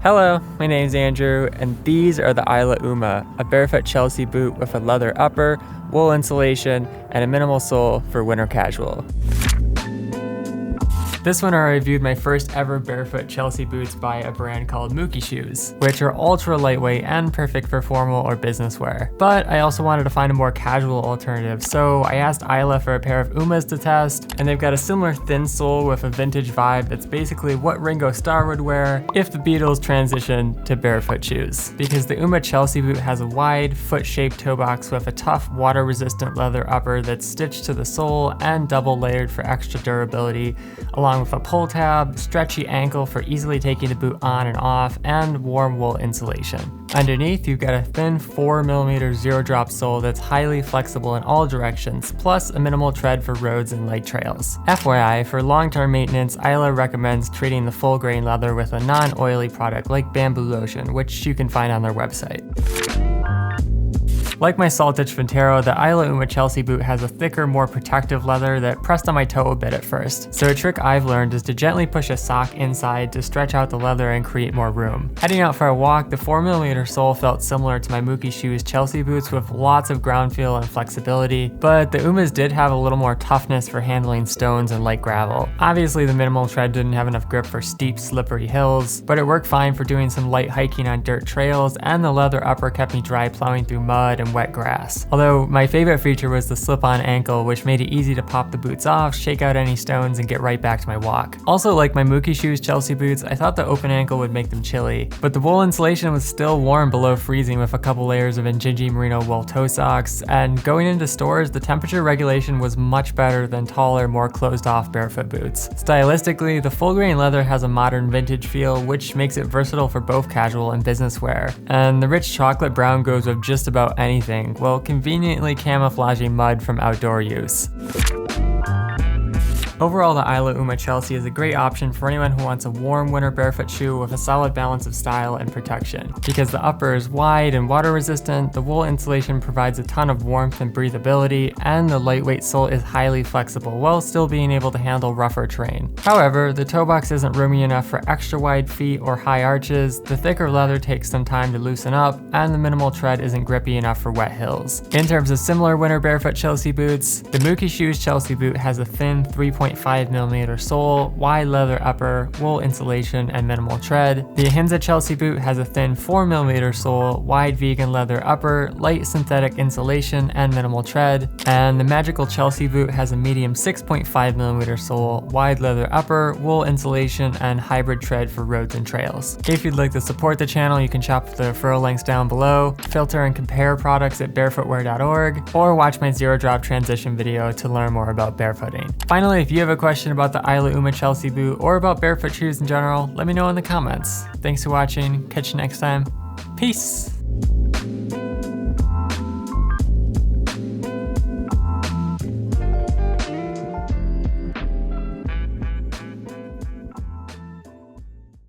Hello, my name's Andrew, and these are the AYLLA UMA, a Barefoot Chelsea boot with a leather upper, wool insulation, and a minimal sole for winter casual. This winter I reviewed my first ever Barefoot Chelsea boots by a brand called Mookie Shoes, which are ultra lightweight and perfect for formal or business wear. But I also wanted to find a more casual alternative, so I asked AYLLA for a pair of Umas to test, and they've got a similar thin sole with a vintage vibe that's basically what Ringo Starr would wear if the Beatles transitioned to barefoot shoes. Because the Uma Chelsea boot has a wide, foot-shaped toe box with a tough, water-resistant leather upper that's stitched to the sole and double layered for extra durability, along with a pull tab, stretchy ankle for easily taking the boot on and off, and warm wool insulation. Underneath, you've got a thin 4mm zero drop sole that's highly flexible in all directions, plus a minimal tread for roads and light trails. FYI, for long-term maintenance, AYLLA recommends treating the full grain leather with a non-oily product like bamboo lotion, which you can find on their website. Like my Saltitch Ventero, the AYLLA UMA Chelsea boot has a thicker, more protective leather that pressed on my toe a bit at first. So a trick I've learned is to gently push a sock inside to stretch out the leather and create more room. Heading out for a walk, the 4mm sole felt similar to my Mookie Shoes Chelsea boots with lots of ground feel and flexibility, but the Umas did have a little more toughness for handling stones and light gravel. Obviously the minimal tread didn't have enough grip for steep, slippery hills, but it worked fine for doing some light hiking on dirt trails, and the leather upper kept me dry plowing through mud and wet grass. Although my favorite feature was the slip-on ankle, which made it easy to pop the boots off, shake out any stones, and get right back to my walk. Also, like my Mookie Shoes Chelsea boots, I thought the open ankle would make them chilly, but the wool insulation was still warm below freezing with a couple layers of Injinji merino wool toe socks, and going into stores, the temperature regulation was much better than taller, more closed-off barefoot boots. Stylistically, the full-grain leather has a modern vintage feel, which makes it versatile for both casual and business wear, and the rich chocolate brown goes with just about anything, while conveniently camouflaging mud from outdoor use. Overall, the AYLLA UMA Chelsea is a great option for anyone who wants a warm winter barefoot shoe with a solid balance of style and protection. Because the upper is wide and water resistant, the wool insulation provides a ton of warmth and breathability, and the lightweight sole is highly flexible while still being able to handle rougher terrain. However, the toe box isn't roomy enough for extra wide feet or high arches, the thicker leather takes some time to loosen up, and the minimal tread isn't grippy enough for wet hills. In terms of similar winter barefoot Chelsea boots, the Mookie Shoes Chelsea boot has a thin 3.5mm sole, wide leather upper, wool insulation, and minimal tread. The Ahinza Chelsea boot has a thin 4mm sole, wide vegan leather upper, light synthetic insulation, and minimal tread. And the Magical Chelsea boot has a medium 6.5mm sole, wide leather upper, wool insulation, and hybrid tread for roads and trails. If you'd like to support the channel, you can shop the referral links down below, filter and compare products at barefootwear.org, or watch my zero drop transition video to learn more about barefooting. Finally, if you have a question about the AYLLA UMA Chelsea boot or about barefoot shoes in general, let me know in the comments. Thanks for watching, catch you next time, peace!